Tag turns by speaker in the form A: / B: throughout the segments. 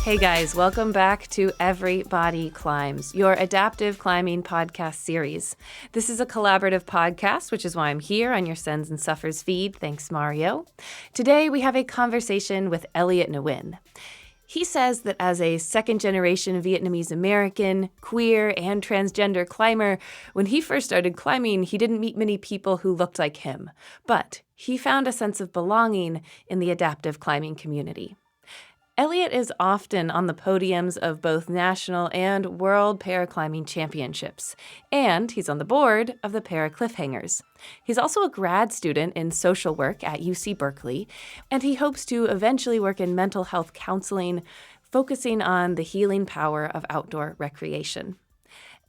A: Hey guys, welcome back to Everybody Climbs, your adaptive climbing podcast series. This is a collaborative podcast, which is why I'm here on your Sends and Suffers feed. Thanks, Mario. Today we have a conversation with Elliott Nguyen. He says that as a second-generation Vietnamese-American, queer, and transgender climber, when he first started climbing, he didn't meet many people who looked like him. But he found a sense of belonging in the adaptive climbing community. Elliot is often on the podiums of both national and world paraclimbing championships, and he's on the board of the ParaCliffhangers. He's also a grad student in social work at UC Berkeley, and he hopes to eventually work in mental health counseling, focusing on the healing power of outdoor recreation.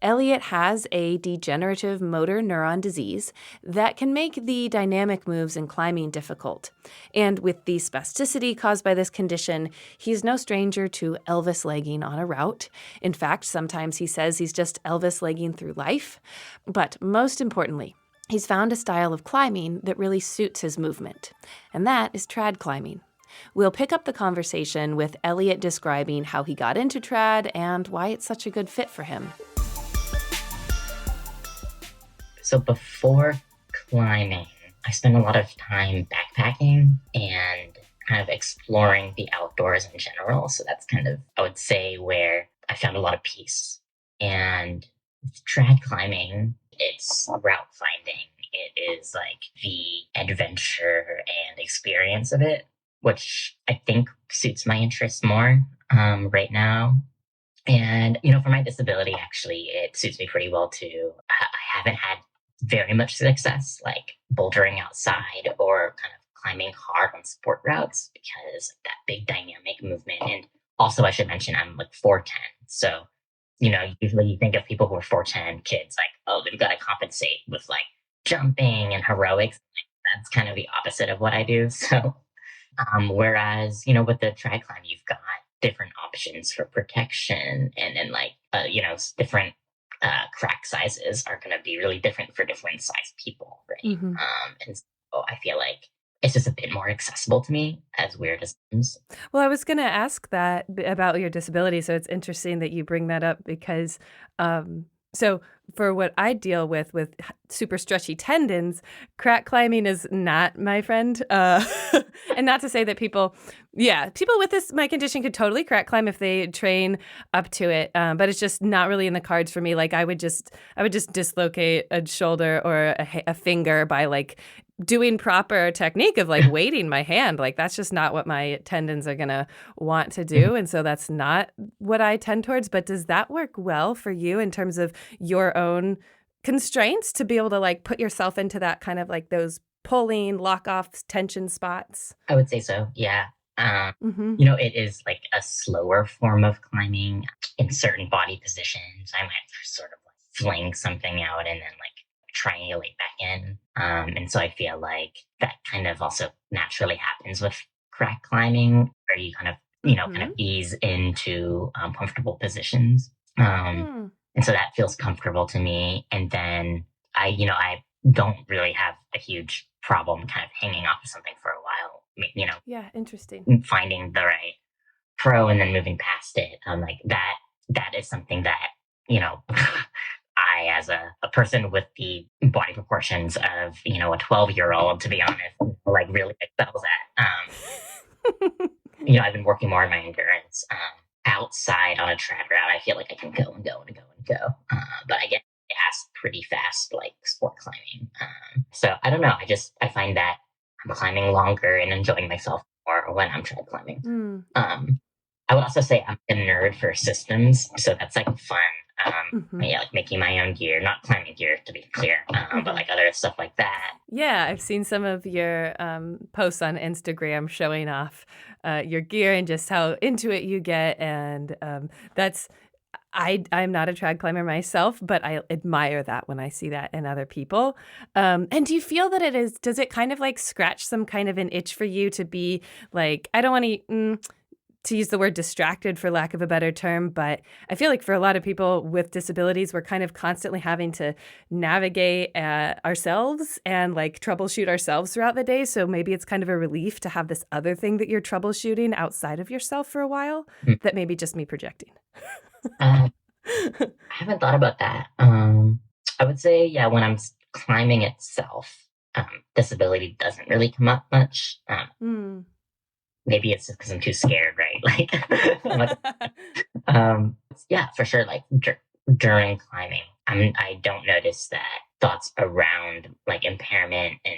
A: Elliot has a degenerative motor neuron disease that can make the dynamic moves in climbing difficult. And with the spasticity caused by this condition, he's no stranger to Elvis-legging on a route. In fact, sometimes he says he's just Elvis-legging through life. But most importantly, he's found a style of climbing that really suits his movement, and that is trad climbing. We'll pick up the conversation with Elliot describing how he got into trad and why it's such a good fit for him.
B: So before climbing, I spent a lot of time backpacking and kind of exploring the outdoors in general. So that's kind of, I would say, where I found a lot of peace. And with trad climbing, it's route finding. It is like the adventure and experience of it, which I think suits my interests more right now. And, for my disability, actually, it suits me pretty well too. I haven't had very much success, like bouldering outside or kind of climbing hard on sport routes because of that big dynamic movement. And also, I should mention, I'm like 4'10". So, usually you think of people who are 4'10", kids, like, oh, they've got to compensate with like jumping and heroics. Like, that's kind of the opposite of what I do. So, whereas, with the trad climb, you've got different options for protection and like, different crack sizes are going to be really different for different size people, right?
A: Mm-hmm.
B: And so I feel like it's just a bit more accessible to me, as weird as it seems.
A: Well, I was going to ask that about your disability, so it's interesting that you bring that up because so for what I deal with super stretchy tendons, crack climbing is not my friend. And not to say that people with my condition could totally crack climb if they train up to it. But it's just not really in the cards for me. Like I would just dislocate a shoulder or a finger by like doing proper technique of like weighting my hand. Like that's just not what my tendons are going to want to do. And so that's not what I tend towards. But does that work well for you in terms of your own constraints to be able to like put yourself into that kind of like those pulling, lock off tension spots?
B: I would say so. Yeah. It is like a slower form of climbing in certain body positions. I might sort of like fling something out and then like triangulate back in. And so I feel like that kind of also naturally happens with crack climbing, where you kind of, kind of ease into comfortable positions. And so that feels comfortable to me. And then I don't really have a huge problem kind of hanging off of something for a while,
A: Yeah, interesting.
B: Finding the right pro and then moving past it. Like that is something that, I, as a person with the body proportions of, a 12-year-old, to be honest, like really excels at. I've been working more on my endurance. Outside on a trad route, I feel like I can go and go and go and go. But I get asked pretty fast, like sport climbing. So I don't know. I find that I'm climbing longer and enjoying myself more when I'm trad climbing. I would also say I'm a nerd for systems, so that's like fun. Yeah, like making my own gear, not climbing gear to be clear, but like other stuff like that.
A: Yeah, I've seen some of your posts on Instagram showing off your gear and just how into it you get, and I'm not a trad climber myself, but I admire that when I see that in other people. And do you feel that does it kind of like scratch some kind of an itch for you to be like, I don't want to to use the word distracted for lack of a better term, but I feel like for a lot of people with disabilities, we're kind of constantly having to navigate ourselves and like troubleshoot ourselves throughout the day. So maybe it's kind of a relief to have this other thing that you're troubleshooting outside of yourself for a while. That may be just me projecting.
B: I haven't thought about that. I would say, yeah, when I'm climbing itself, disability doesn't really come up much. Maybe it's just because I'm too scared, right? Yeah, for sure. Like during climbing, I don't notice that thoughts around like impairment and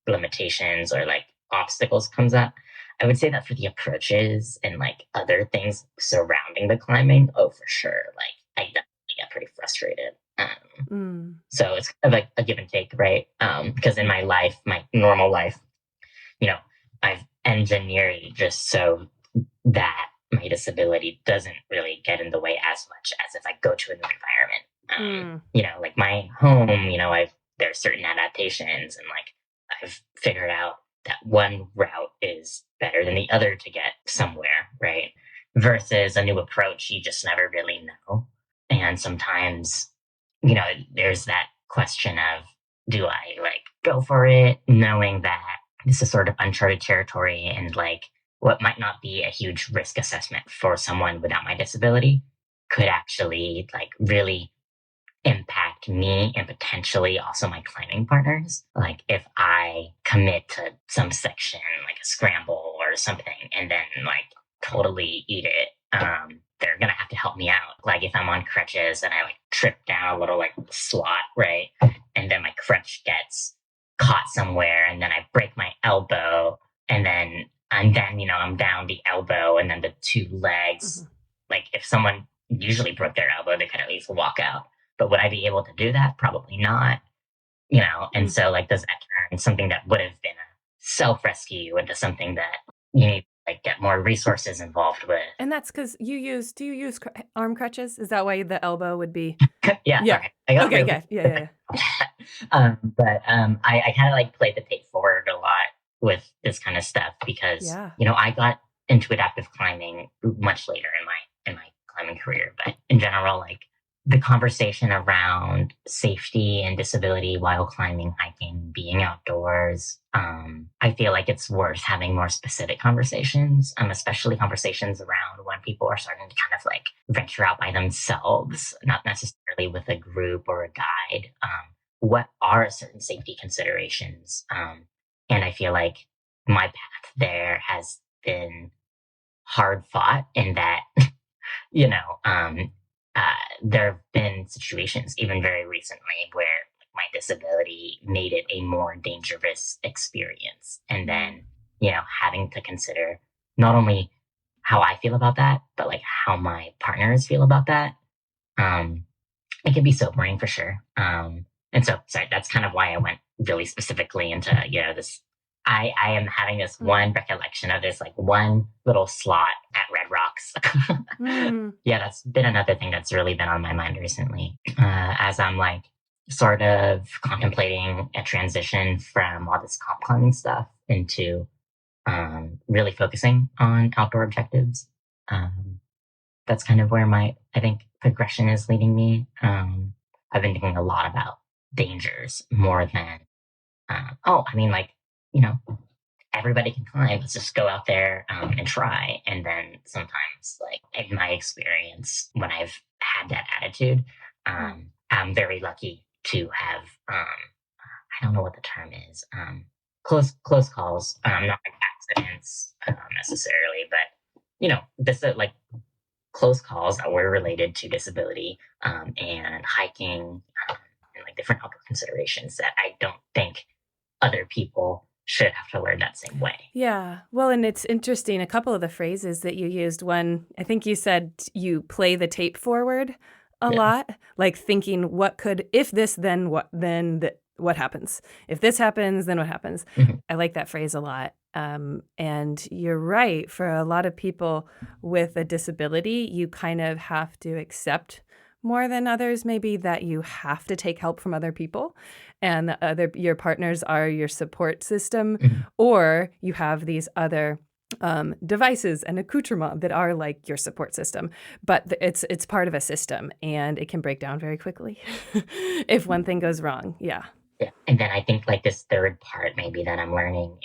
B: limitations or like obstacles comes up. I would say that for the approaches and like other things surrounding the climbing, oh, for sure. Like I definitely get pretty frustrated. So it's kind of like a give and take, right? Because in my life, my normal life, I've engineered it just so that my disability doesn't really get in the way as much as if I go to a new environment. Like my home, there's certain adaptations and like I've figured out that one route is better than the other to get somewhere, right? Versus a new approach, you just never really know. And sometimes, there's that question of, do I like go for it knowing that this is sort of uncharted territory and like what might not be a huge risk assessment for someone without my disability could actually like really impact me and potentially also my climbing partners. Like if I commit to some section, like a scramble or something, and then like totally eat it, they're going to have to help me out. Like if I'm on crutches and I like trip down a little like slot, right? And then my crutch gets caught somewhere and then I break my elbow and then I'm down the elbow and then the two legs. Like if someone usually broke their elbow, they could at least walk out. But would I be able to do that? Probably not. And so like does that turn something that would have been a self-rescue into something that you need to like get more resources involved with?
A: And that's because do you use arm crutches? Is that why the elbow would be?
B: Yeah. Sorry. I got
A: Yeah.
B: But I kind of like play the take forward a lot with this kind of stuff because I got into adaptive climbing much later in my climbing career. But in general, like the conversation around safety and disability while climbing, hiking, being outdoors, I feel like it's worth having more specific conversations, especially conversations around when people are starting to kind of like venture out by themselves, not necessarily with a group or a guide. What are certain safety considerations? And I feel like my path there has been hard fought in that, there have been situations, even very recently, where my disability made it a more dangerous experience. And then, having to consider not only how I feel about that, but like how my partners feel about that. It can be sobering for sure. And so, sorry, that's kind of why I went really specifically into, this. I am having this one recollection of this like one little slot at Red Rocks. Yeah, that's been another thing that's really been on my mind recently. As I'm like sort of contemplating a transition from all this comp climbing stuff into really focusing on outdoor objectives. That's kind of where I think progression is leading me. I've been thinking a lot about dangers more than, everybody can climb. Let's just go out there and try. And then sometimes, like in my experience, when I've had that attitude, I'm very lucky to have, I don't know what the term is, close calls, not like accidents necessarily, but, this is like close calls that were related to disability and hiking and like different outdoor considerations that I don't think other people should have to learn that same way.
A: Yeah. Well, and it's interesting. A couple of the phrases that you used, one, I think you said you play the tape forward a lot, like thinking if this, then what happens? If this happens, then what happens? I like that phrase a lot. And you're right. For a lot of people with a disability, you kind of have to accept more than others, maybe that you have to take help from other people and your partners are your support system, or you have these other devices and accoutrement that are like your support system, but it's part of a system, and it can break down very quickly if one thing goes wrong. Yeah.
B: Yeah. And then I think like this third part maybe that I'm learning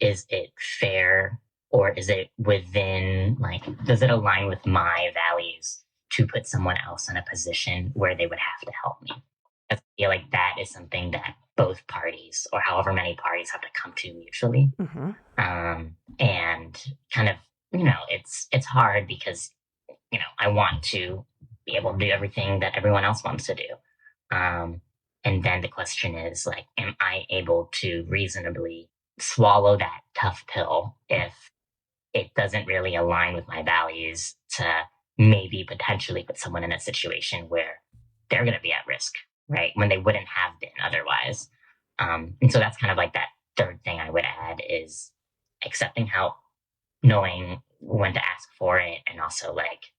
B: is it fair, or is it within, like, does it align with my values to put someone else in a position where they would have to help me? I feel like that is something that both parties, or however many parties, have to come to mutually.
A: Mm-hmm.
B: And kind of, it's hard because, I want to be able to do everything that everyone else wants to do. And then the question is, like, am I able to reasonably swallow that tough pill if it doesn't really align with my values, to maybe potentially put someone in a situation where they're going to be at risk, right? When they wouldn't have been otherwise. And so that's kind of like that third thing I would add, is accepting help, knowing when to ask for it. And also, like,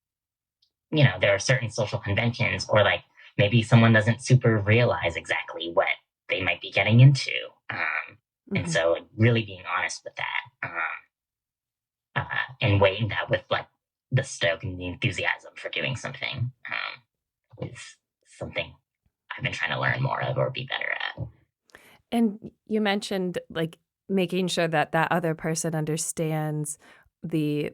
B: there are certain social conventions, or like maybe someone doesn't super realize exactly what they might be getting into. And so really being honest with that, and weighing that with like the stoke and the enthusiasm for doing something, is something I've been trying to learn more of or be better at.
A: And you mentioned like making sure that that other person understands that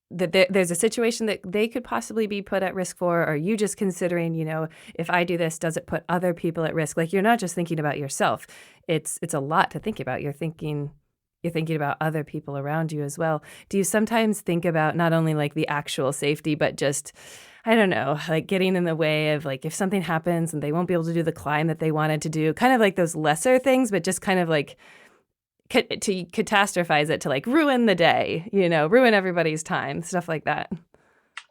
A: there's a situation that they could possibly be put at risk for, or you just considering, if I do this, does it put other people at risk? Like, you're not just thinking about yourself. It's a lot to think about. You're thinking about other people around you as well. Do you sometimes think about not only like the actual safety, but just, I don't know, like getting in the way of, like, if something happens and they won't be able to do the climb that they wanted to do, kind of like those lesser things, but just kind of like to catastrophize it, to like ruin the day, ruin everybody's time, stuff like that?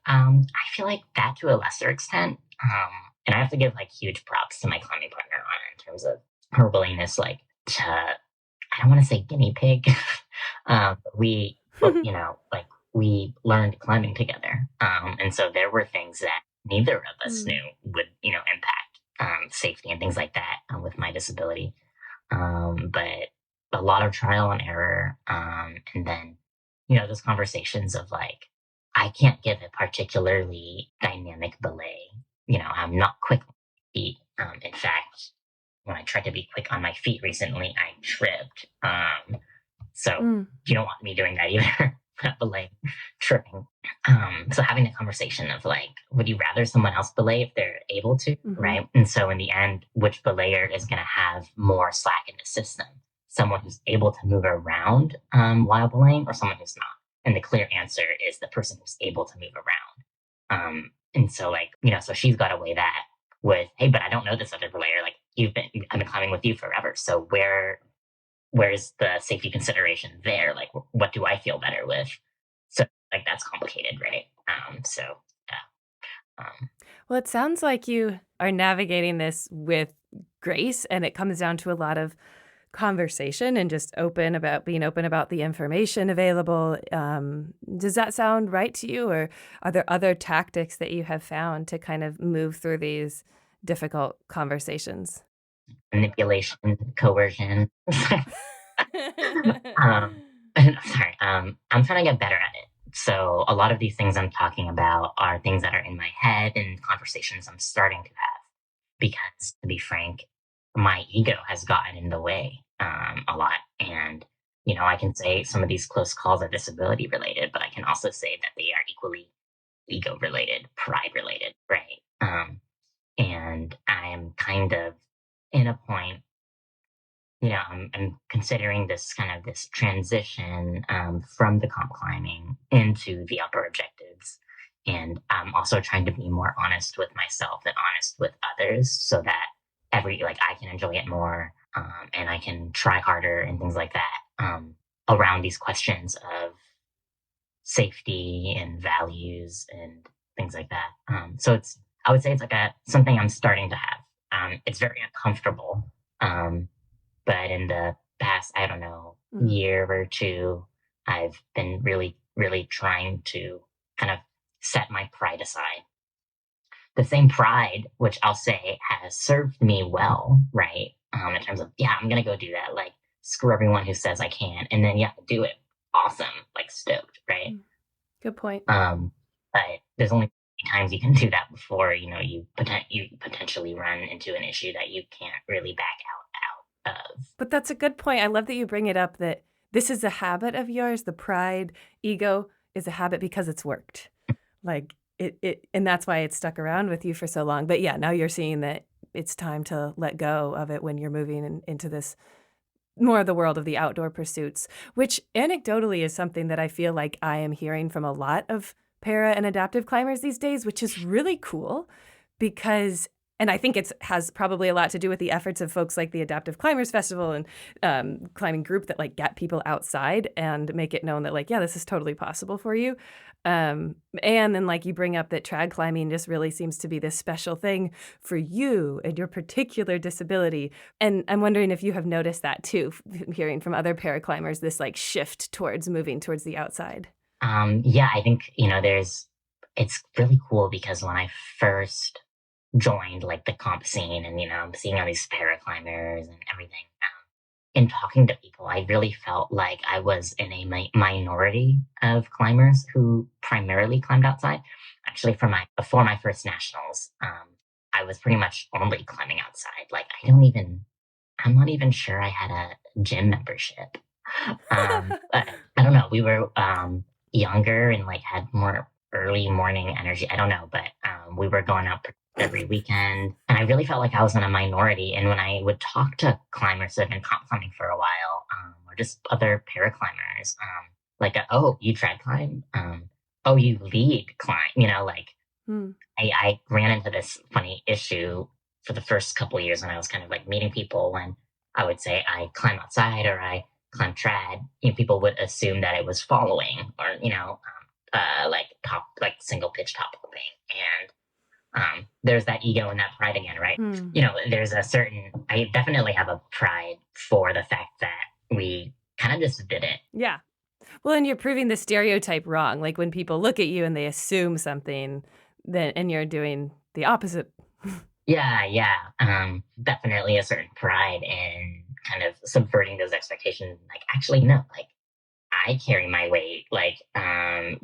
B: I feel like that to a lesser extent. And I have to give like huge props to my climbing partner on it in terms of her willingness, like, to, I don't want to say guinea pig. We, like, we learned climbing together. And so there were things that neither of us knew would, impact safety and things like that with my disability. But a lot of trial and error. And then, those conversations of like, I can't give a particularly dynamic belay. I'm not quick on my feet. In fact, when I tried to be quick on my feet recently, I tripped. So you don't want me doing that either. Belay, tripping. So having a conversation of like, would you rather someone else belay if they're able to, right? And so in the end, which belayer is going to have more slack in the system? Someone who's able to move around while belaying, or someone who's not? And the clear answer is the person who's able to move around. And so, like, so she's got to weigh that with, hey, but I don't know this other belayer. Like, I've been climbing with you forever. So where's the safety consideration there? Like, what do I feel better with? So, like, that's complicated, right?
A: Well, it sounds like you are navigating this with grace, and it comes down to a lot of conversation and just being open about the information available. Does that sound right to you, or are there other tactics that you have found to kind of move through these difficult conversations?
B: Manipulation, coercion. Sorry. I'm trying to get better at it. So a lot of these things I'm talking about are things that are in my head and conversations I'm starting to have. Because, to be frank, my ego has gotten in the way a lot. And, I can say some of these close calls are disability related, but I can also say that they are equally ego related, pride related, right? And I'm kind of in a point, I'm considering this transition from the comp climbing into the upper objectives. And I'm also trying to be more honest with myself and honest with others, so that I can enjoy it more, and I can try harder and things like that, around these questions of safety and values and things like that. So I would say it's like something I'm starting to have. It's very uncomfortable. But in the past, I don't know, year or two, I've been really, really trying to kind of set my pride aside. The same pride, which I'll say has served me well, right? In terms of, I'm going to go do that. Like, screw everyone who says I can't. And then, do it. Awesome. Like, stoked, right?
A: Good point.
B: But there's only times you can do that before, you potentially run into an issue that you can't really back out of.
A: But that's a good point. I love that you bring it up, that this is a habit of yours. The pride, ego is a habit because it's worked. Like it, and that's why it's stuck around with you for so long. But yeah, now you're seeing that it's time to let go of it when you're moving into this more of the world of the outdoor pursuits, which anecdotally is something that I feel like I am hearing from a lot of para and adaptive climbers these days, which is really cool because, and I think it has probably a lot to do with the efforts of folks like the Adaptive Climbers Festival and climbing group that like get people outside and make it known that like, yeah, this is totally possible for you. And then like you bring up that trad climbing just really seems to be this special thing for you and your particular disability. And I'm wondering if you have noticed that too, hearing from other paraclimbers, this like shift towards moving towards the outside.
B: Yeah, I think, it's really cool because when I first joined like the comp scene and, I'm seeing all these paraclimbers and everything, in talking to people, I really felt like I was in a minority of climbers who primarily climbed outside. Actually, before my first nationals, I was pretty much only climbing outside. Like I'm not even sure I had a gym membership. But I don't know. We were younger and like had more early morning energy. I don't know, but we were going out every weekend, and I really felt like I was in a minority. And when I would talk to climbers that have been comp climbing for a while, or just other paraclimbers, like, oh, you trad climb, oh, you lead climb, I ran into this funny issue for the first couple of years when I was kind of like meeting people. When I would say I climb outside or I climb trad, people would assume that it was following or like single pitch top hopping. And there's that ego and that pride again, right? There's I definitely have a pride for the fact that we kind of just did it.
A: Yeah. Well, and you're proving the stereotype wrong. Like when people look at you and they assume something, and you're doing the opposite.
B: Yeah. Definitely a certain pride in kind of subverting those expectations. Like, actually, no, like I carry my weight, like, in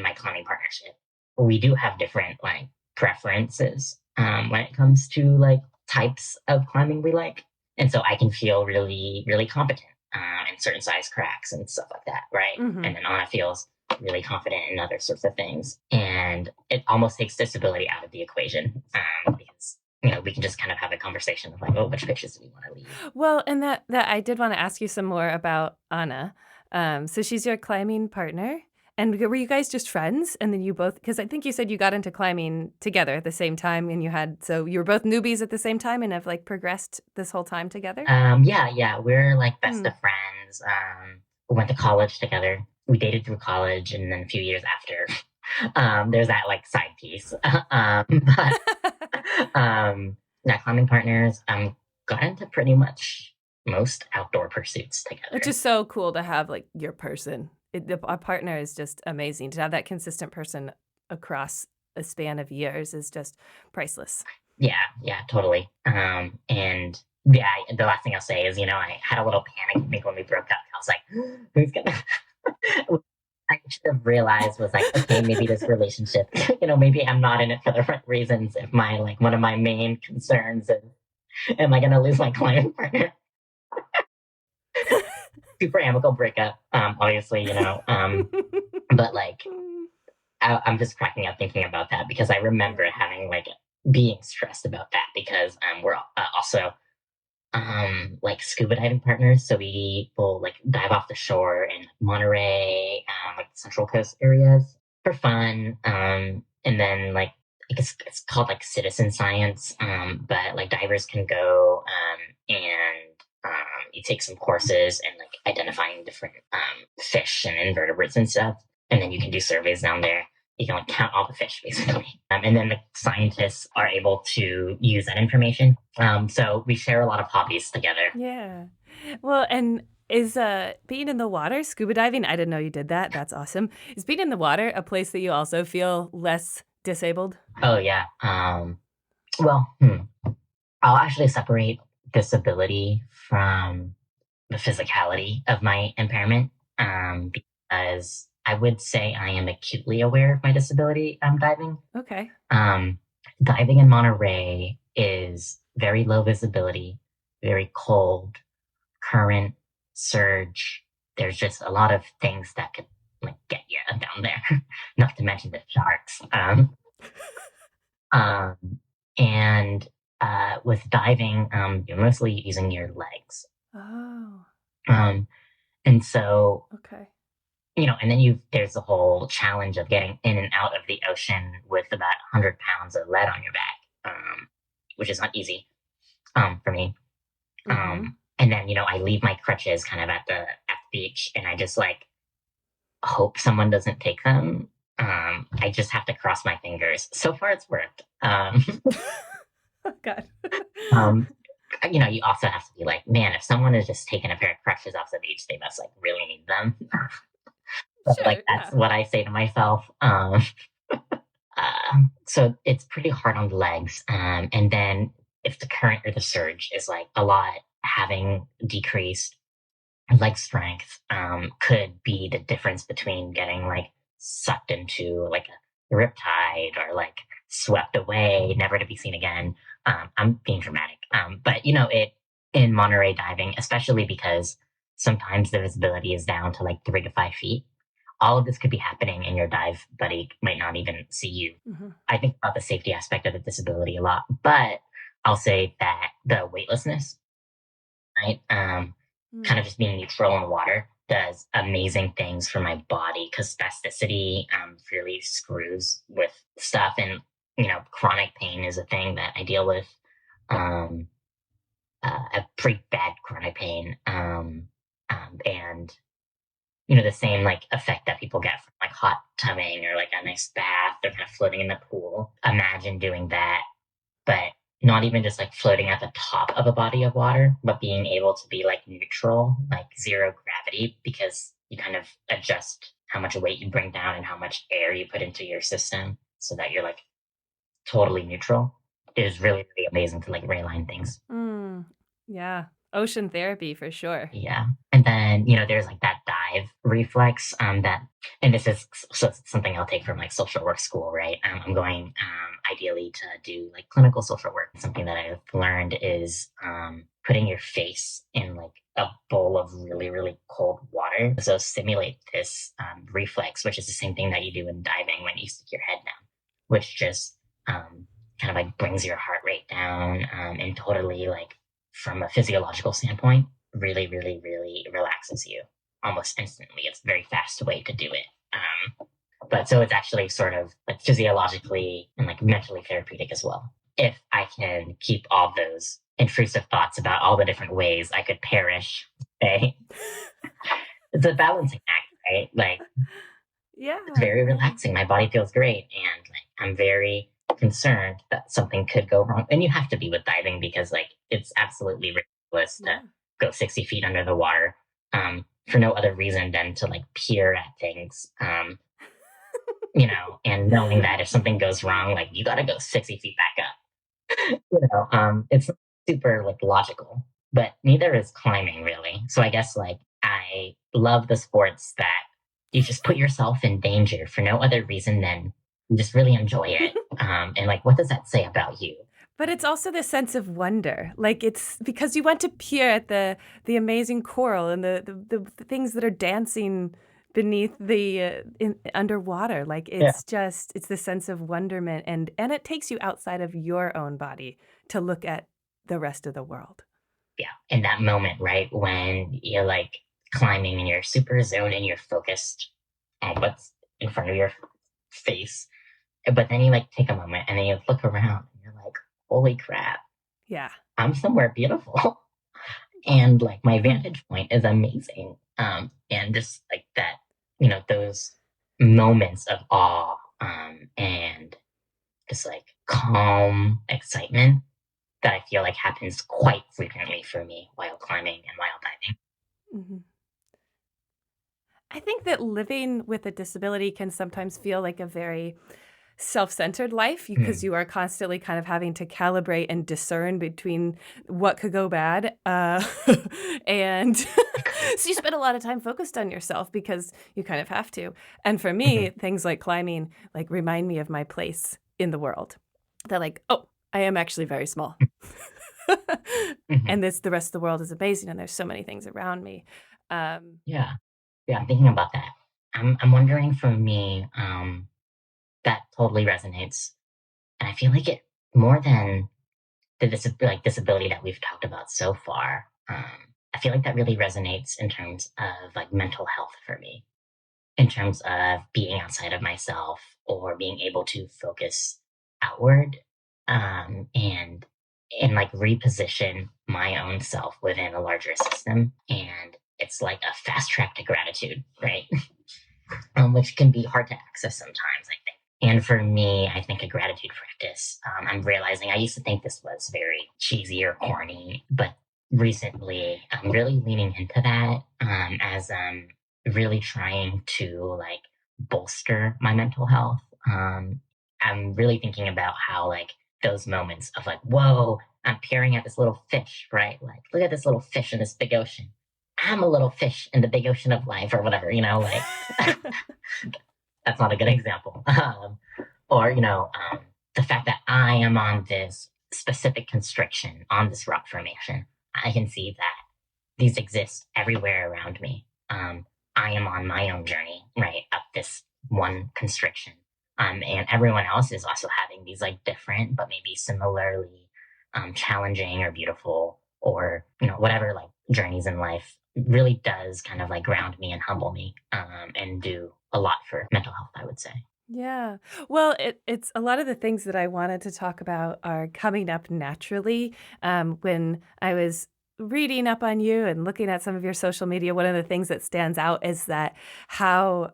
B: my climbing partnership. We do have different like preferences when it comes to like types of climbing we like. And so I can feel really, really competent in certain size cracks and stuff like that, right?
A: Mm-hmm.
B: And then Anna feels really confident in other sorts of things. And it almost takes disability out of the equation because we can just kind of have a conversation of like, oh, which pitches do we want to lead?
A: Well, and that I did want to ask you some more about Anna. So she's your climbing partner. And were you guys just friends? And then you both, because I think you said you got into climbing together at the same time, and so you were both newbies at the same time and have like progressed this whole time together?
B: Yeah. We're like best of friends. We went to college together. We dated through college, and then a few years after, there's that like side piece. Not climbing partners. Got into pretty much most outdoor pursuits together.
A: Which is so cool to have like your person. A partner is just amazing. To have that consistent person across a span of years is just priceless.
B: Yeah, totally. And yeah, the last thing I'll say is, I had a little panic when we broke up. I was like, who's gonna? I should have realized was like, okay, maybe this relationship, maybe I'm not in it for the right reasons. If one of my main concerns is, am I gonna lose my client partner? Super amicable breakup, obviously, but like, I'm just cracking up thinking about that because I remember being stressed about that because we're also like scuba diving partners, so we will like dive off the shore in Monterey, like the Central Coast areas for fun, and then like I guess it's called like citizen science, but like divers can go and you take some courses and like identifying different fish and invertebrates and stuff, and then you can do surveys down there. You can like count all the fish basically, and then the scientists are able to use that information. So we share a lot of hobbies together.
A: Yeah, well, and is being in the water, scuba diving? I didn't know you did that. That's awesome. Is being in the water a place that you also feel less disabled?
B: Oh yeah. Well, I'll actually separate disability from the physicality of my impairment. because I would say I am acutely aware of my disability diving.
A: Okay.
B: Diving in Monterey is very low visibility, very cold, current, surge. There's just a lot of things that could like get you down there. Not to mention the sharks. Um, and with diving, you're mostly using your legs.
A: Oh,
B: Um, and so,
A: okay.
B: and then there's the whole challenge of getting in and out of the ocean with about 100 pounds of lead on your back, which is not easy for me.
A: Mm-hmm.
B: And then, I leave my crutches kind of at the beach, and I just like hope someone doesn't take them. I just have to cross my fingers. So far, it's worked.
A: Oh, God.
B: You also have to be like, man, if someone is just taking a pair of crutches off the beach, they must like really need them. But like
A: Sure,
B: that's
A: yeah.
B: what I say to myself. So it's pretty hard on the legs. And then if the current or the surge is like a lot, having decreased leg strength could be the difference between getting like sucked into like a riptide or like swept away, never to be seen again. I'm being dramatic, but it in Monterey diving, especially because sometimes the visibility is down to like 3 to 5 feet. All of this could be happening, and your dive buddy might not even see you.
A: Mm-hmm.
B: I think about the safety aspect of the disability a lot, but I'll say that the weightlessness, right? Kind of just being neutral in water does amazing things for my body because spasticity really screws with stuff. And, chronic pain is a thing that I deal with. A pretty bad chronic pain. And, the same like effect that people get from like hot tubbing or like a nice bath or kind of floating in the pool. Imagine doing that, but not even just like floating at the top of a body of water, but being able to be like neutral, like zero gravity, because you kind of adjust how much weight you bring down and how much air you put into your system so that you're like totally neutral. It is really, really amazing to like realign things.
A: Yeah. Ocean therapy for sure.
B: Yeah. And then, there's like that dive reflex that, and this is something I'll take from like social work school, right? I'm going ideally to do like clinical social work. Something that I've learned is putting your face in like a bowl of really, really cold water. So simulate this reflex, which is the same thing that you do in diving when you stick your head down, which just kind of like brings your heart rate down and totally like from a physiological standpoint, really, really, really relaxes you almost instantly. It's a very fast way to do it. But so it's actually sort of like physiologically and like mentally therapeutic as well. If I can keep all those intrusive thoughts about all the different ways I could perish, say, it's a balancing act, right? Like,
A: Yeah.
B: it's very relaxing. My body feels great. And like, I'm very concerned that something could go wrong. And you have to be with diving because like it's absolutely ridiculous to go 60 feet under the water for no other reason than to like peer at things. And knowing that if something goes wrong, like you got to go 60 feet back up. It's super like logical, but neither is climbing really. So I guess like I love the sports that you just put yourself in danger for no other reason than you just really enjoy it. And like, what does that say about you?
A: But it's also the sense of wonder. Like it's because you went to peer at the amazing coral and the things that are dancing beneath the underwater. Like it's just it's the sense of wonderment and it takes you outside of your own body to look at the rest of the world.
B: Yeah. In that moment, right, when you're like climbing and you're super zoned and you're focused on what's in front of your face. But then you like take a moment and then you look around and you're like, holy crap.
A: Yeah.
B: I'm somewhere beautiful. And like my vantage point is amazing. And just like that, those moments of awe and just like calm excitement that I feel like happens quite frequently for me while climbing and while diving.
A: Mm-hmm. I think that living with a disability can sometimes feel like a very self-centered life because you are constantly kind of having to calibrate and discern between what could go bad. And so you spend a lot of time focused on yourself because you kind of have to. And for me, things like climbing, like remind me of my place in the world. That like, oh, I am actually very small. And the rest of the world is amazing. And there's so many things around me.
B: Yeah. I'm thinking about that. I'm wondering for me, that totally resonates. And I feel like it more than the disability that we've talked about so far. I feel like that really resonates in terms of like mental health for me, in terms of being outside of myself or being able to focus outward, and like reposition my own self within a larger system. And it's like a fast track to gratitude, right? Which can be hard to access sometimes, I think. And for me, I think a gratitude practice, I'm realizing I used to think this was very cheesy or corny, but recently I'm really leaning into that, as I'm really trying to like bolster my mental health. I'm really thinking about how like those moments of like, whoa, I'm peering at this little fish, right? Like, look at this little fish in this big ocean. I'm a little fish in the big ocean of life or whatever, like that's not a good example. Or, the fact that I am on this specific constriction on this rock formation, I can see that these exist everywhere around me. I am on my own journey, right, up this one constriction. And everyone else is also having these like different, but maybe similarly challenging or beautiful or, whatever like journeys in life really does kind of like ground me and humble me, and do a lot for mental health, I would say.
A: Yeah. Well, it's a lot of the things that I wanted to talk about are coming up naturally. When I was reading up on you and looking at some of your social media, one of the things that stands out is that how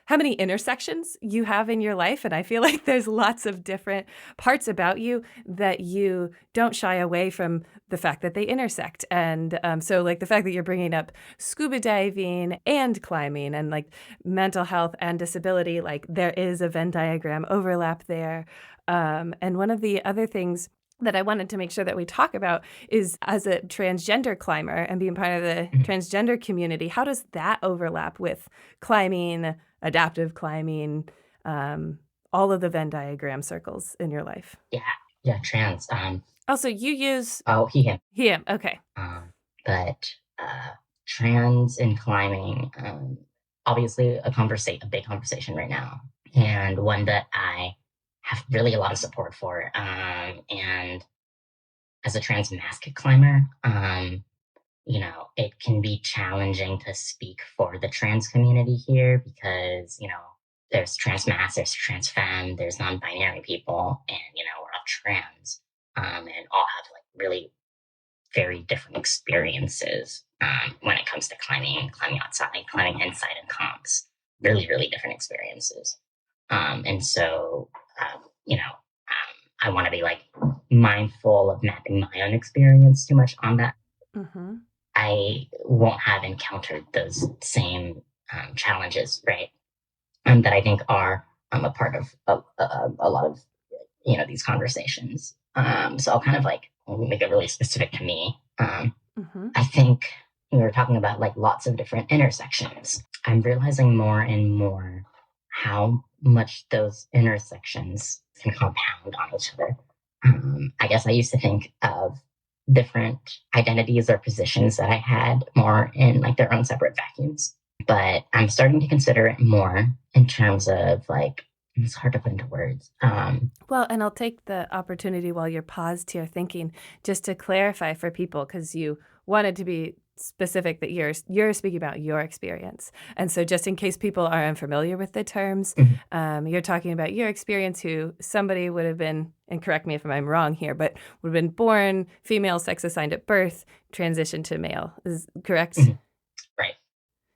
A: many intersections you have in your life. And I feel like there's lots of different parts about you that you don't shy away from the fact that they intersect. And so like the fact that you're bringing up scuba diving and climbing and like mental health and disability, like there is a Venn diagram overlap there. And one of the other things that I wanted to make sure that we talk about is as a transgender climber and being part of the transgender community, how does that overlap with climbing, adaptive climbing, all of the Venn diagram circles in your life?
B: Yeah, trans.
A: Also, you use...
B: Oh, he, him.
A: Him, okay.
B: But trans and climbing, obviously a big conversation right now, and one that I have really a lot of support for. And as a trans masc climber, it can be challenging to speak for the trans community here because, there's trans masc, there's trans femme, there's non-binary people, and, we're all trans, and all have like really very different experiences when it comes to climbing outside, climbing inside in comps. Really, really different experiences. And so, I want to be like mindful of mapping my own experience too much on that. I won't have encountered those same challenges, right? That I think are a part of a lot of these conversations. So I'll kind of like make it really specific to me. I think we were talking about like lots of different intersections. I'm realizing more and more how much those intersections can compound on each other. I guess I used to think of different identities or positions that I had more in like their own separate vacuums, but I'm starting to consider it more in terms of like, it's hard to put into words.
A: Well, and I'll take the opportunity while you're paused here thinking, just to clarify for people, because you wanted to be specific that you're speaking about your experience. And so just in case people are unfamiliar with the terms, you're talking about your experience, who somebody would have been, and correct me if I'm wrong here, but would have been born female, sex assigned at birth, transitioned to male. Is correct?
B: Right.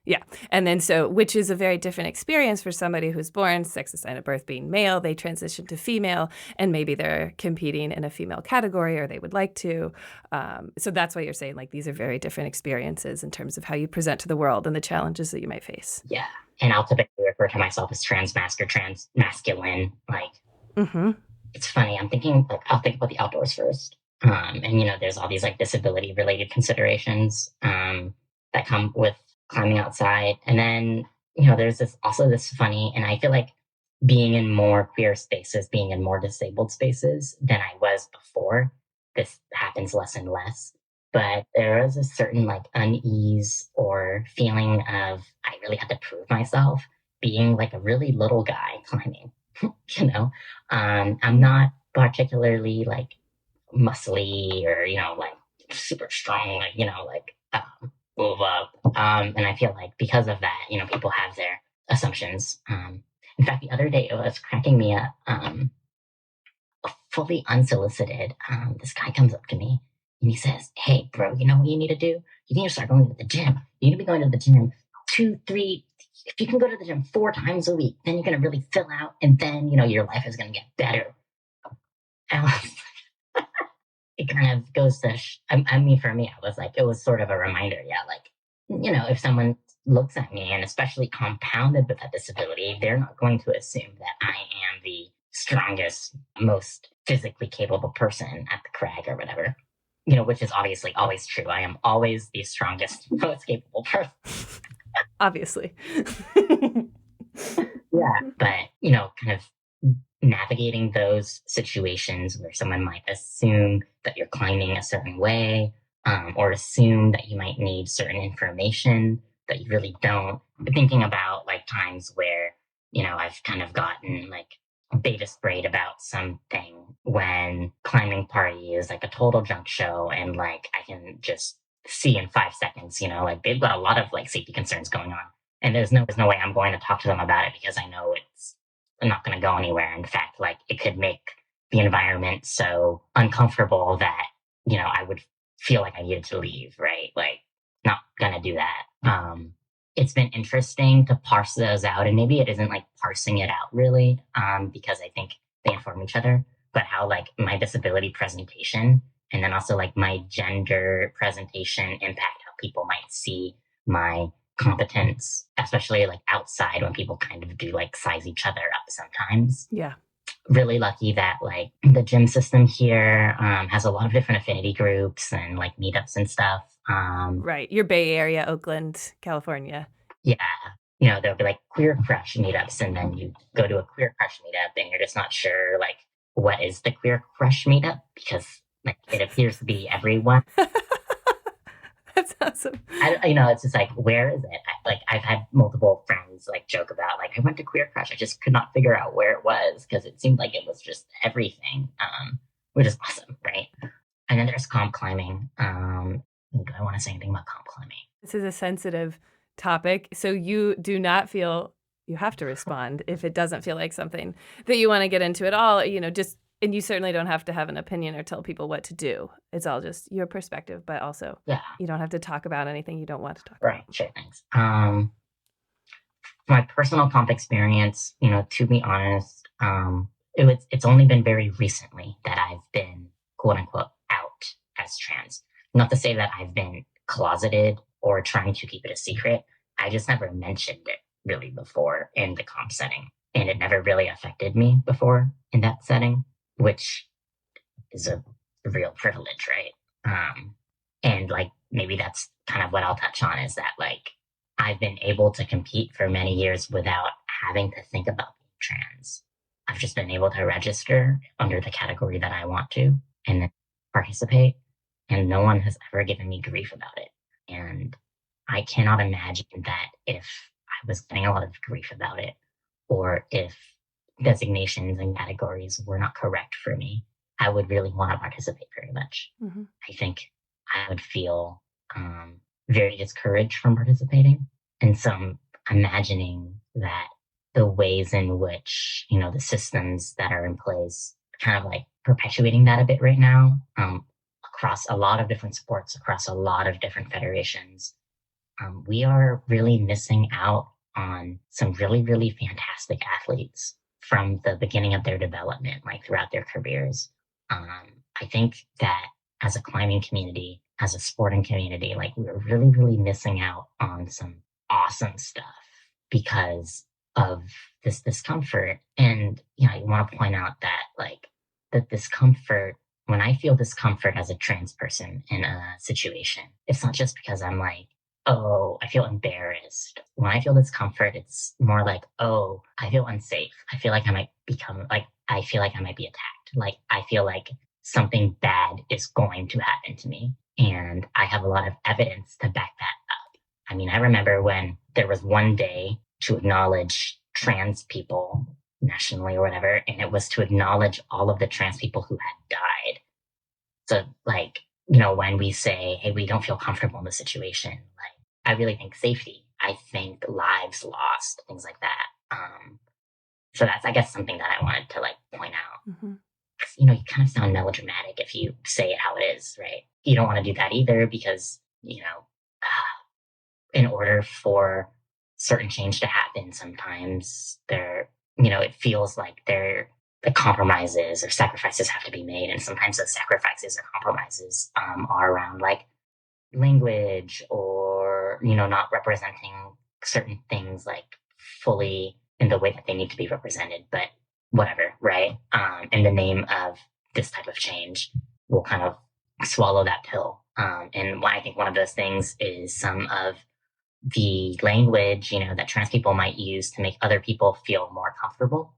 A: Yeah. And then which is a very different experience for somebody who's born sex assigned at birth being male. They transition to female and maybe they're competing in a female category or they would like to. So that's why you're saying like these are very different experiences in terms of how you present to the world and the challenges that you might face.
B: Yeah. And I'll typically refer to myself as transmasc or transmasculine. Like, It's funny. I'll think about the outdoors first. And, there's all these like disability related considerations that come with climbing outside. And then, there's this funny, and I feel like being in more queer spaces, being in more disabled spaces than I was before, this happens less and less. But there is a certain like unease or feeling of I really had to prove myself being like a really little guy climbing, I'm not particularly like muscly or, like super strong, move up. And I feel like because of that, people have their assumptions. In fact, the other day it was cracking me up, fully unsolicited. This guy comes up to me and he says, "Hey, bro, you know what you need to do? You need to start going to the gym. You need to be going to the gym 2, 3, if you can go to the gym 4 times a week, then you're going to really fill out. And then, your life is going to get better." And it kind of goes to, for me, I was like, it was sort of a reminder. Yeah. Like, if someone looks at me and especially compounded with that disability, they're not going to assume that I am the strongest, most physically capable person at the crag or whatever, which is obviously always true. I am always the strongest, most capable person.
A: Obviously.
B: Yeah. But, kind of navigating those situations where someone might assume that you're climbing a certain way, or assume that you might need certain information that you really don't. Thinking about like times where, I've kind of gotten like beta sprayed about something when climbing party is like a total junk show and like I can just see in 5 seconds, like they've got a lot of like safety concerns going on. And there's no way I'm going to talk to them about it because I know it's not going to go anywhere. In fact, like it could make the environment so uncomfortable that, I would feel like I needed to leave, right? Like not going to do that. It's been interesting to parse those out, and maybe it isn't like parsing it out really, because I think they inform each other, but how like my disability presentation and then also like my gender presentation impact how people might see my competence, especially like outside when people kind of do like size each other up sometimes.
A: Yeah.
B: Really lucky that like the gym system here has a lot of different affinity groups and like meetups and stuff.
A: Right. Your Bay Area, Oakland, California.
B: Yeah. There'll be like queer crush meetups, and then you go to a queer crush meetup and you're just not sure like what is the queer crush meetup because like it appears to be everyone.
A: That's awesome.
B: It's just like, where is it? I've had multiple friends like joke about like, I went to Queer Crush. I just could not figure out where it was because it seemed like it was just everything, which is awesome, right? And then there's comp climbing. Do I want to say anything about comp climbing?
A: This is a sensitive topic, so you do not feel you have to respond if it doesn't feel like something that you want to get into at all. And you certainly don't have to have an opinion or tell people what to do. It's all just your perspective, but also you don't have to talk about anything you don't want to talk about.
B: Right, sure, thanks. My personal comp experience, to be honest, it's only been very recently that I've been quote unquote out as trans. Not to say that I've been closeted or trying to keep it a secret. I just never mentioned it really before in the comp setting. And it never really affected me before in that setting, which is a real privilege, right? And like, maybe that's kind of what I'll touch on is that like, I've been able to compete for many years without having to think about being trans. I've just been able to register under the category that I want to and then participate. And no one has ever given me grief about it. And I cannot imagine that if I was getting a lot of grief about it, or if designations and categories were not correct for me, I would really want to participate very much. Mm-hmm. I think I would feel very discouraged from participating. And so I'm imagining that the ways in which, the systems that are in place are kind of like perpetuating that a bit right now, across a lot of different sports, across a lot of different federations. we are really missing out on some really, really fantastic athletes from the beginning of their development, like throughout their careers. I think that as a climbing community, as a sporting community, like we're really, really missing out on some awesome stuff because of this discomfort. And, I want to point out that like the discomfort, when I feel discomfort as a trans person in a situation, it's not just because I'm like, oh, I feel embarrassed. When I feel discomfort, it's more like, oh, I feel unsafe. I feel like I might I feel like I might be attacked. Like, I feel like something bad is going to happen to me. And I have a lot of evidence to back that up. I mean, I remember when there was one day to acknowledge trans people nationally or whatever, and it was to acknowledge all of the trans people who had died. So, like, when we say, hey, we don't feel comfortable in the situation, like, I really think safety. I think lives lost, things like that. So that's, I guess, something that I wanted to like point out.
A: Mm-hmm.
B: You kind of sound melodramatic if you say it how it is, right? You don't want to do that either because, in order for certain change to happen, sometimes it feels like the compromises or sacrifices have to be made. And sometimes those sacrifices or compromises are around like language or, not representing certain things like fully in the way that they need to be represented, but whatever, right? In the name of this type of change, we'll kind of swallow that pill. And I think one of those things is some of the language, that trans people might use to make other people feel more comfortable.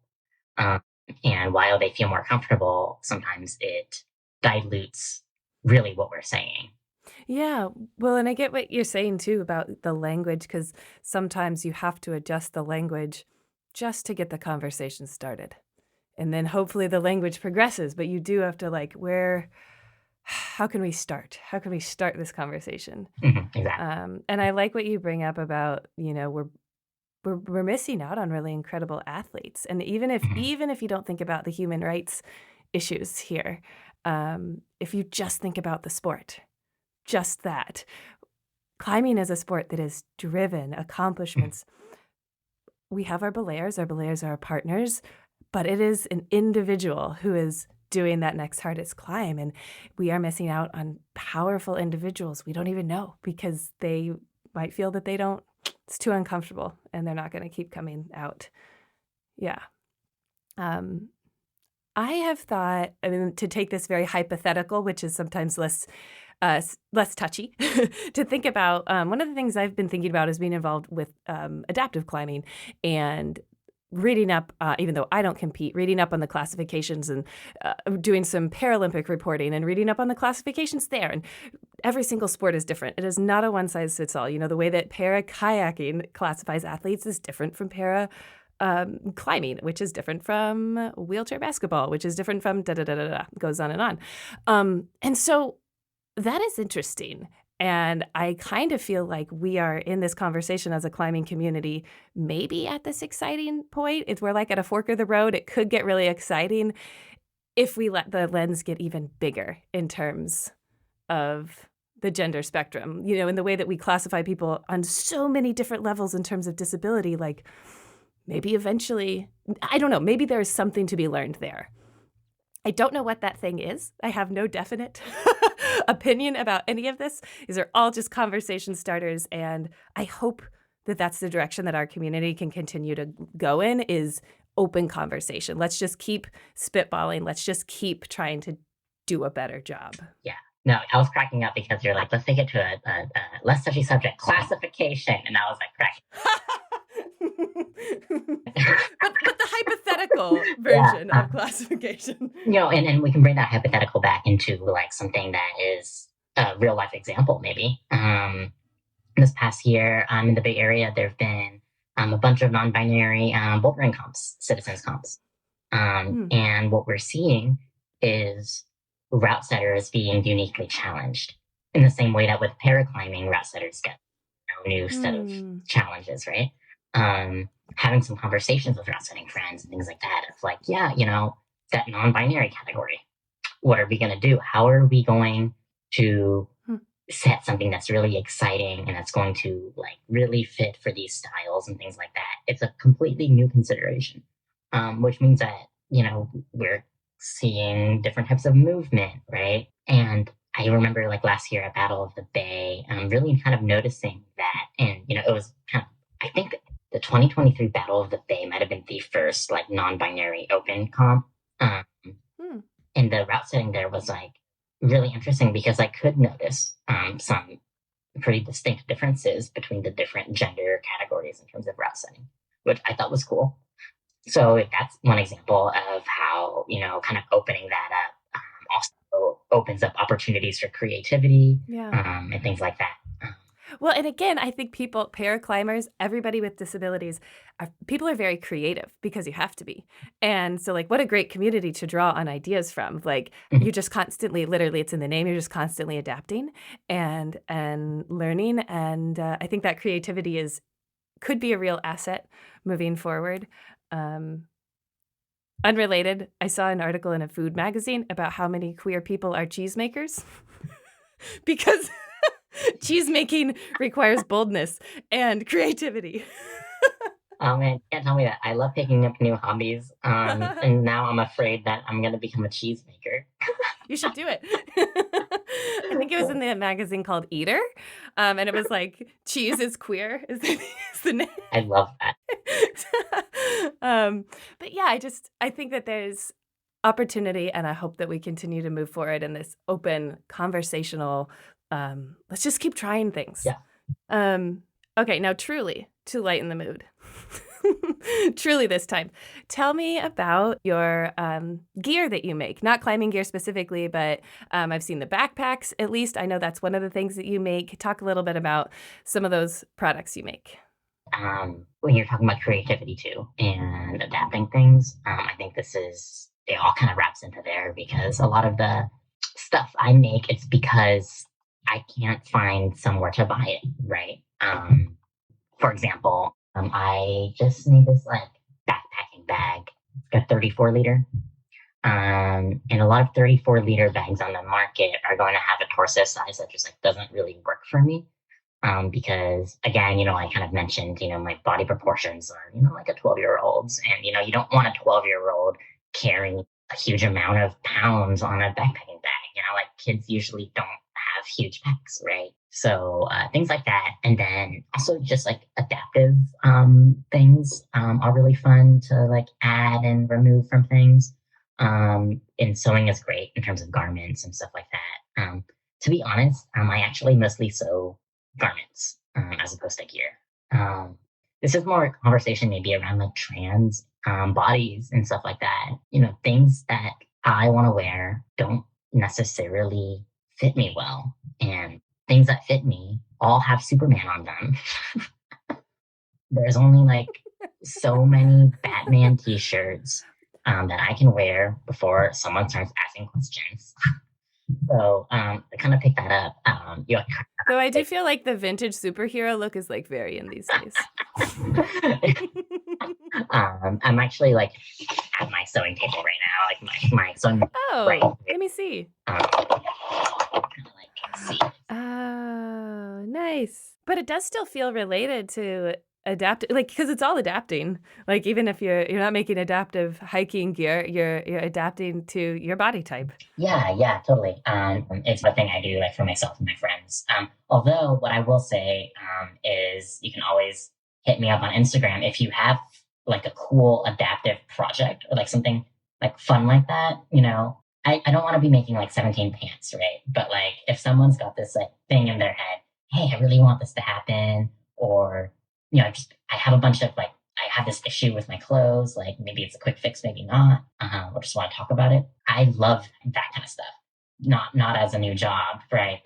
B: And while they feel more comfortable, sometimes it dilutes really what we're saying.
A: Yeah. Well, and I get what you're saying too about the language, because sometimes you have to adjust the language just to get the conversation started. And then hopefully the language progresses, but you do have to like, how can we start? How can we start this conversation?
B: Mm-hmm, exactly.
A: And I like what you bring up about, we're missing out on really incredible athletes. And even if you don't think about the human rights issues here, if you just think about the sport, just that, climbing is a sport that is driven accomplishments. We have our belayers are our partners, but it is an individual who is doing that next hardest climb. And we are missing out on powerful individuals we don't even know because they might feel that it's too uncomfortable and they're not going to keep coming out. Yeah. I have thought, to take this very hypothetical, which is sometimes less touchy, to think about, one of the things I've been thinking about is being involved with adaptive climbing and reading up, even though I don't compete, reading up on the classifications and doing some Paralympic reporting and reading up on the classifications there. And every single sport is different. It is not a one-size-fits-all. The way that para-kayaking classifies athletes is different from climbing, which is different from wheelchair basketball, which is different from da-da-da-da-da, goes on and on. And so that is interesting. And I kind of feel like we are in this conversation as a climbing community, maybe at this exciting point. If we're like at a fork of the road, it could get really exciting if we let the lens get even bigger in terms of the gender spectrum, in the way that we classify people on so many different levels in terms of disability. Like maybe eventually, I don't know, maybe there is something to be learned there. I don't know what that thing is. I have no definite opinion about any of this. These are all just conversation starters. And I hope that that's the direction that our community can continue to go in, is open conversation. Let's just keep spitballing. Let's just keep trying to do a better job.
B: Yeah. No, I was cracking up because you're like, let's take it to a less touchy subject, classification. And I was like, cracking.
A: but the hypothetical version of classification.
B: And we can bring that hypothetical back into like something that is a real life example, maybe. This past year, in the Bay Area, there have been a bunch of non-binary bouldering comps, citizens comps. And what we're seeing is route setters being uniquely challenged in the same way that with paraclimbing, route setters get a new set of challenges, right? Having some conversations with route setting friends and things like that. It's like, that non-binary category. What are we going to do? How are we going to set something that's really exciting and that's going to like really fit for these styles and things like that. It's a completely new consideration, which means that, we're seeing different types of movement, right? And I remember like last year at Battle of the Bay, really kind of noticing that. And, it was kind of, I think the 2023 Battle of the Bay might have been the first like non-binary open comp.
A: Hmm.
B: And the route setting there was like really interesting because I could notice some pretty distinct differences between the different gender categories in terms of route setting, which I thought was cool. So that's one example of how, kind of opening that up also opens up opportunities for creativity and things like that.
A: Well, and again, I think paraclimbers, everybody with disabilities, people are very creative because you have to be. And so like, what a great community to draw on ideas from. Like you just constantly, literally it's in the name, you're just constantly adapting and learning. And I think that creativity could be a real asset moving forward. Unrelated, I saw an article in a food magazine about how many queer people are cheesemakers because cheese making requires boldness and creativity.
B: Oh man, can't tell me that. I love picking up new hobbies. And now I'm afraid that I'm going to become a cheesemaker.
A: You should do it. I think it was in the magazine called Eater. And it was like, cheese is queer is the name.
B: I love that.
A: But yeah, I think that there's opportunity, and I hope that we continue to move forward in this open conversational, let's just keep trying things.
B: Yeah.
A: Okay, now truly, to lighten the mood. Truly this time. Tell me about your gear that you make. Not climbing gear specifically, but I've seen the backpacks, at least. I know that's one of the things that you make. Talk a little bit about some of those products you make.
B: When you're talking about creativity too and adapting things, I think it all kind of wraps into there because a lot of the stuff I make, it's because I can't find somewhere to buy it, right? For example, I just made this like backpacking bag. It's got 34 liter. And a lot of 34 liter bags on the market are going to have a torso size that just like doesn't really work for me. Because again, I kind of mentioned, my body proportions are, like a 12-year-old's, and, you don't want a 12-year-old carrying a huge amount of pounds on a backpacking bag. Like kids usually don't have huge packs, right? So things like that. And then also just like adaptive things are really fun to like add and remove from things. And sewing is great in terms of garments and stuff like that. To be honest, I actually mostly sew garments as opposed to gear. This is more conversation maybe around like trans bodies and stuff like that. Things that I want to wear don't necessarily fit me well, and things that fit me all have Superman on them. There's only like so many Batman t-shirts that I can wear before someone starts asking questions. So I kind of picked that up.
A: Though I do feel like the vintage superhero look is like very in these days.
B: I'm actually like at my sewing table right now, like my sewing.
A: Oh,
B: right.
A: Let me see.
B: See.
A: Oh, nice. But it does still feel related to adapt, like, because it's all adapting. Like even if you're not making adaptive hiking gear, you're adapting to your body type.
B: Yeah, totally. It's one thing I do like for myself and my friends. Although what I will say is you can always hit me up on Instagram if you have like a cool adaptive project or like something like fun like that. I don't want to be making like 17 pants, right? But like if someone's got this like thing in their head, hey, I really want this to happen, or I have a bunch of like, I have this issue with my clothes, like maybe it's a quick fix, maybe not. Or just want to talk about it. I love that kind of stuff. Not as a new job, right?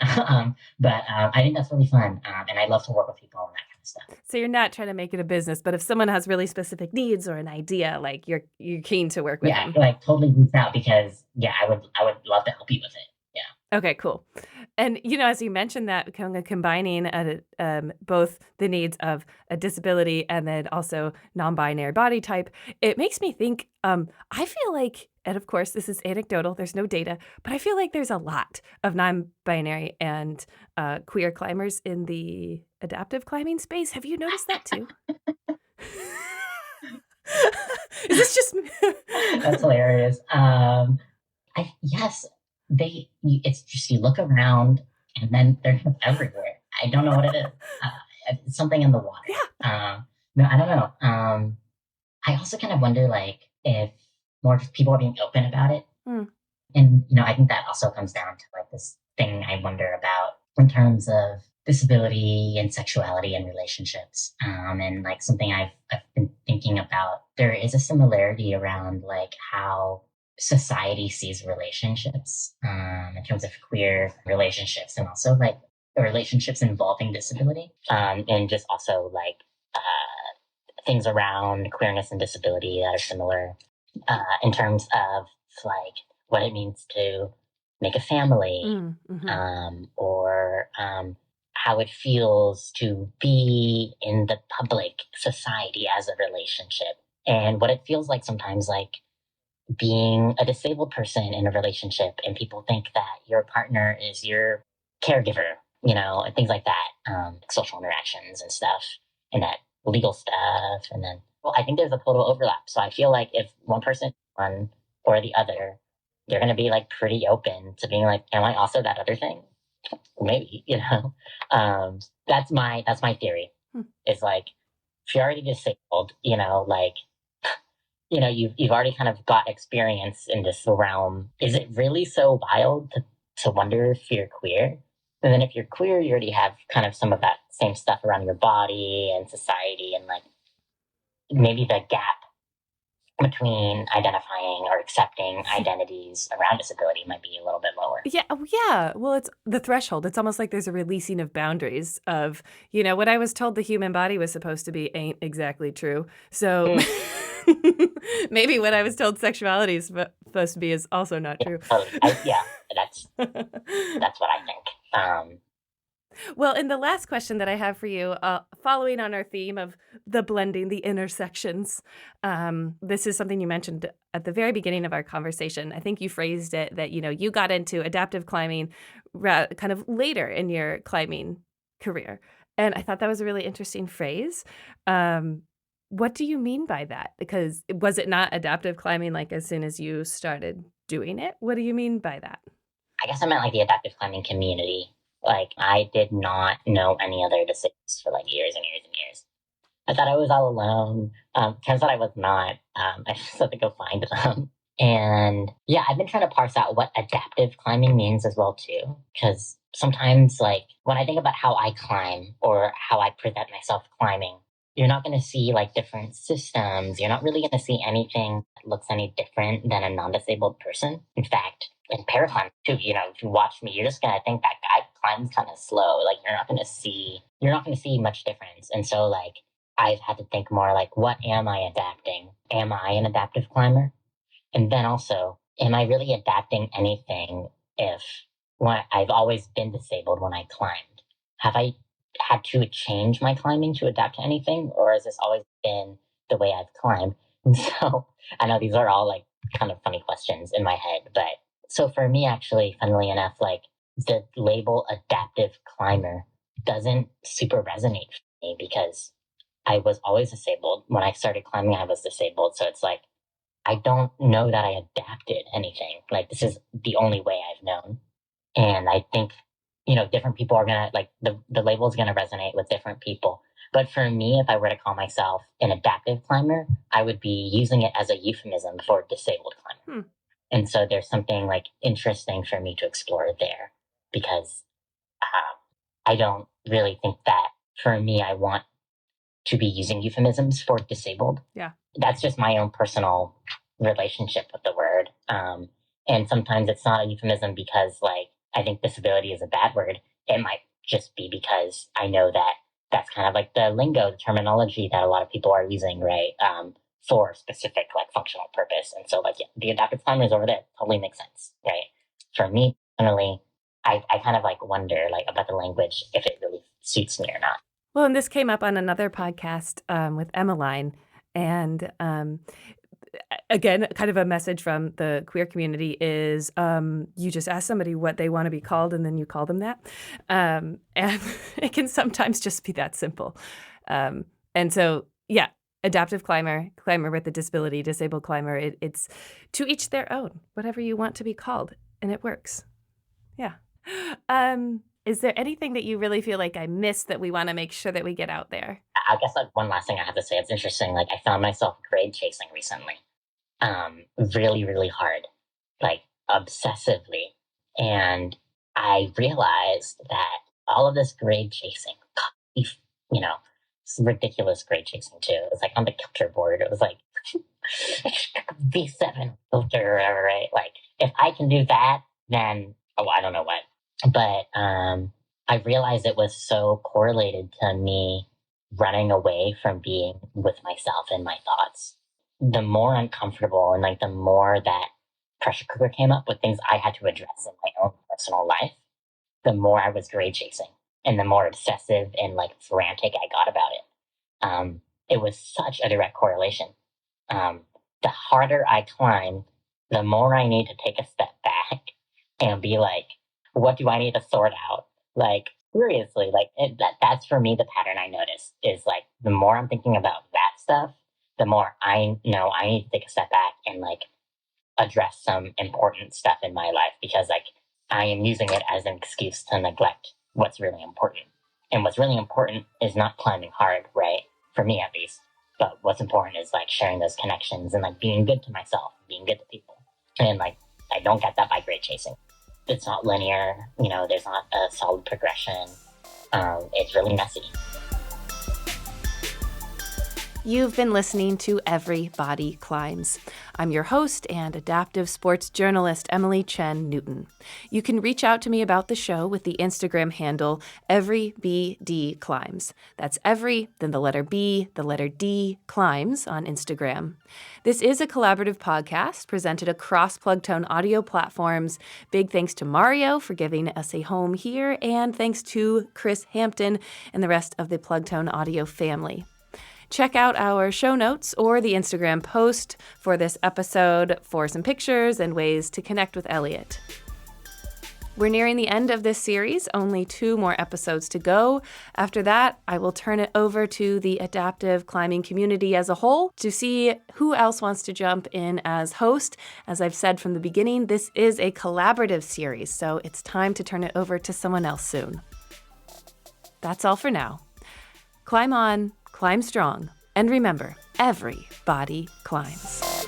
B: But I think that's really fun, and I love to work with people on that kind of stuff.
A: So you're not trying to make it a business, but if someone has really specific needs or an idea, like you're keen to work with them.
B: Yeah, like totally reach out because I would love to help you with it. Yeah.
A: Okay, cool. And as you mentioned that kind of combining both the needs of a disability and then also non-binary body type, it makes me think. I feel like and of course, this is anecdotal, there's no data, but I feel like there's a lot of non-binary and queer climbers in the adaptive climbing space. Have you noticed that too? Is this just
B: That's hilarious. Yes, it's just you look around and then they're everywhere. I don't know what it is. It's something in the water.
A: Yeah.
B: No, I don't know. I also kind of wonder, like, if more people are being open about it. And, I think that also comes down to, like, this thing I wonder about in terms of disability and sexuality and relationships. And, like, something I've been thinking about, there is a similarity around, like, how society sees relationships in terms of queer relationships, and also, like, relationships involving disability, and just also, like, things around queerness and disability that are similar in terms of, like, what it means to make a family, or how it feels to be in the public society as a relationship, and what it feels like sometimes, like, being a disabled person in a relationship, and people think that your partner is your caregiver, and things like that, social interactions and stuff, and that legal stuff. And then, well, I think there's a total overlap. So I feel like if one person, one or the other, they're going to be, like, pretty open to being like, am I also that other thing? Maybe, that's my theory. Is, like, if you're already disabled, like, you've already kind of got experience in this realm. Is it really so wild to wonder if you're queer? And then if you're queer, you already have kind of some of that same stuff around your body and society, and, like, maybe the gap between identifying or accepting identities around disability might be a little bit lower.
A: Yeah. Well, it's the threshold. It's almost like there's a releasing of boundaries of, what I was told the human body was supposed to be ain't exactly true. So maybe what I was told sexuality is supposed to be is also not true.
B: Totally. That's what I think.
A: Well, and the last question that I have for you, following on our theme of the blending, the intersections, this is something you mentioned at the very beginning of our conversation. I think you phrased it that, you got into adaptive climbing kind of later in your climbing career. And I thought that was a really interesting phrase. What do you mean by that? Because was it not adaptive climbing, like, as soon as you started doing it? What do you mean by that?
B: I guess I meant, like, the adaptive climbing community. Like, I did not know any other disabled for, like, years and years and years. I thought I was all alone. Turns out I was not. I just had to go find them. And yeah, I've been trying to parse out what adaptive climbing means as well too. Because sometimes, like, when I think about how I climb or how I present myself climbing, you're not going to see, like, different systems. You're not really going to see anything that looks any different than a non-disabled person. In fact, in paraclimb too, if you watch me, you're just going to think that guy climbs kind of slow. Like, you're not going to see much difference. And so, like, I've had to think more, like, what am I adapting? Am I an adaptive climber? And then also, am I really adapting anything if I've always been disabled when I climbed? Have I had to change my climbing to adapt to anything, or has this always been the way I've climbed? And so I know these are all, like, kind of funny questions in my head, but so for me, actually, funnily enough, like, the label adaptive climber doesn't super resonate for me because I was always disabled. When I started climbing, I was disabled. So it's like, I don't know that I adapted anything. Like, this is the only way I've known. And I think, different people are going to, like, the label is going to resonate with different people. But for me, if I were to call myself an adaptive climber, I would be using it as a euphemism for disabled climber. And so there's something, like, interesting for me to explore there, because I don't really think that for me, I want to be using euphemisms for disabled.
A: Yeah.
B: That's just my own personal relationship with the word. And sometimes it's not a euphemism because, like, I think disability is a bad word. It might just be because I know that that's kind of like the lingo, the terminology that a lot of people are using, right? For a specific, like, functional purpose. And so, like, yeah, the adaptive climbers over there totally makes sense, right? For me, personally, I kind of, like, wonder, like, about the language, if it really suits me or not.
A: Well, and this came up on another podcast with Emmeline, and again, kind of a message from the queer community is you just ask somebody what they want to be called and then you call them that. And it can sometimes just be that simple. And so, yeah, adaptive climber with a disability, disabled climber, it's to each their own, whatever you want to be called, and it works. Yeah. Is there anything that you really feel like I missed that we want to make sure that we get out there?
B: I guess like one last thing I have to say, it's interesting. Like I found myself grade chasing recently, really, really hard, like obsessively. And I realized that all of this grade chasing, you know, it's ridiculous grade chasing too. It was like on the filter board, it was like V7 filter or whatever, right? Like if I can do that, then, I don't know what. But I realized it was so correlated to me running away from being with myself and my thoughts. The more uncomfortable and like the more that pressure cooker came up with things I had to address in my own personal life, the more I was grade chasing and the more obsessive and like frantic I got about it. It was such a direct correlation. The harder I climb, the more I need to take a step back and be like, what do I need to sort out? Like, seriously, like that's for me the pattern I noticed is like the more I'm thinking about that stuff, the more I know I need to take a step back and like address some important stuff in my life because like I am using it as an excuse to neglect what's really important. And what's really important is not climbing hard, right? For me at least. But what's important is like sharing those connections and like being good to myself, being good to people. And like I don't get that by grade chasing. It's not linear, there's not a solid progression. It's really messy.
A: You've been listening to Everybody Climbs. I'm your host and adaptive sports journalist, Emily Chen Newton. You can reach out to me about the show with the Instagram handle EveryBD Climbs. That's every, then the letter B, the letter D, Climbs on Instagram. This is a collaborative podcast presented across Plugtone audio platforms. Big thanks to Mario for giving us a home here, and thanks to Chris Hampton and the rest of the Plugtone audio family. Check out our show notes or the Instagram post for this episode for some pictures and ways to connect with Elliot. We're nearing the end of this series, only 2 more episodes to go. After that, I will turn it over to the adaptive climbing community as a whole to see who else wants to jump in as host. As I've said from the beginning, this is a collaborative series, so it's time to turn it over to someone else soon. That's all for now. Climb on, climb strong, and remember, everybody climbs.